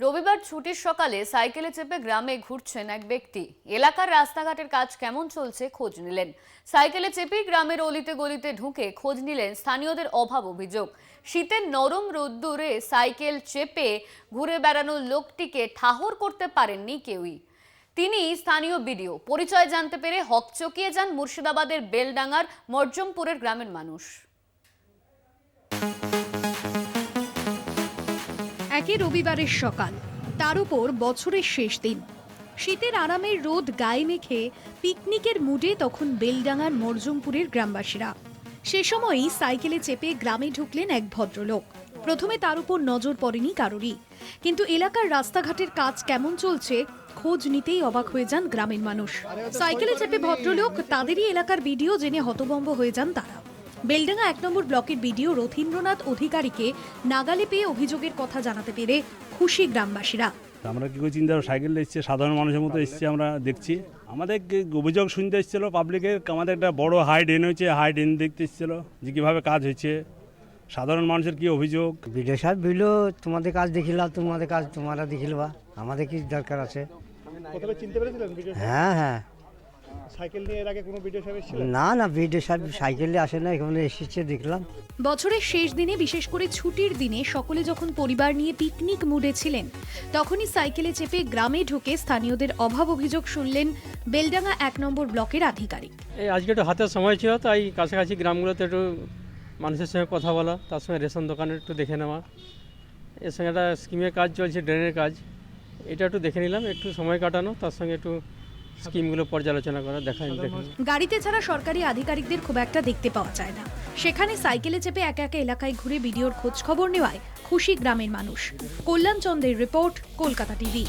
রবিবার ছুটির সকালে সাইকেলে চেপে গ্রামে ঘুরছেন এক ব্যক্তি। এলাকার রাস্তাঘাটের কাজ কেমন চলছে খোঁজ নিলেন। সাইকেলে চেপেই গ্রামের অলিতে গলিতে ঢুকে খোঁজ নিলেন স্থানীয়দের অভাব অভিযোগ। শীতের নরম রোদ্দুরে সাইকেল চেপে ঘুরে বেড়ানো লোকটিকে ঠাহর করতে পারেননি কেউই। তিনি স্থানীয় বিডিও। পরিচয় জানতে পেরে হকচকিয়ে যান মুর্শিদাবাদের বেলডাঙ্গার মরজমপুরের গ্রামের মানুষ। একে রবিবারের সকাল, তার উপর বছরের শেষ দিন। শীতের আরামের রোদ গায়ে মেখে পিকনিকের মুডে তখন বেলডাঙ্গার মরজমপুরের গ্রামবাসীরা। সে সময়ই সাইকেলে চেপে গ্রামে ঢুকলেন এক ভদ্রলোক। প্রথমে তার উপর নজর পড়েনি কারোরই, কিন্তু এলাকার রাস্তাঘাটের কাজ কেমন চলছে খোঁজ নিতেই অবাক হয়ে যান গ্রামের মানুষ। সাইকেলে চেপে ভদ্রলোক তাদেরই এলাকার ভিডিও জেনে হতভম্ব হয়ে যান তারা। বেলডাঙ্গা ১ নম্বর ব্লকের বিডিও রথীন্দ্রনাথ অধিকারীকে নাগালে পেয়ে অভিযোগের কথা জানাতে পেরে খুশি গ্রামবাসীরা। আমরা কি করে চিন্তা সাইকেল এসছে, সাধারণ মানুষের মতো এসছে, আমরা দেখছি। আমাদের অভিযোগ শুনতে এসেছিল পাবলিকের, আমাদের একটা বড় হাই ড্রেন হয়েছে, হাই ড্রেন দেখতে এসেছিল যে কীভাবে কাজ হয়েছে, সাধারণ মানুষের কি অভিযোগ। ভিডিও সাহেব বললো তোমাদের কাজ দেখিলাম, তোমাদের কাজ তোমরা দেখিলবা, আমাদের কি দরকার আছে। প্রথমে চিনতে পেরেছিলেন ভিডিও সাহেব? হ্যাঁ। সাইকেল নিয়ে এর আগে কোনো ভিডিও সাহেব এসেছিল? না, ভিডিও সাহেব সাইকেলে আসে না, এখানে এসেছে দেখলাম। বছরের শেষ দিনে, বিশেষ করে ছুটির দিনে সকলে যখন পরিবার নিয়ে পিকনিক মুডে ছিলেন, তখনই সাইকেলে চেপে গ্রামে ঢুকে স্থানীয়দের অভাব অভিযোগ শুনলেন বেলডাঙ্গা ১ নম্বর ব্লকের আধিকারিক। এই আজকে একটু হাতের সময় ছিল, তাই কাছাকাছি গ্রামগুলোতে একটু মানুষের সঙ্গে কথা বলা, তার সঙ্গে রেশন দোকানে একটু দেখে নেওয়া, এর সঙ্গে একটা স্কিমের কাজ চলছে, ড্রেনের কাজ, এটা একটু দেখে নিলাম, একটু সময় কাটানো, তার সঙ্গে একটু স্কিমগুলো পর্যালোচনা করা, দেখা। গাড়িতে ছাড়া সরকারি আধিকারিকদের খুব একটা দেখতে পাওয়া যায় না। সেখানে সাইকেলে চেপে একে একে এলাকায় ঘুরে ভিডিওর খোঁজ খবর নেওয়ায় খুশি গ্রামের মানুষ। কল্যাণ চন্দ্রের রিপোর্ট, কলকাতা টিভি।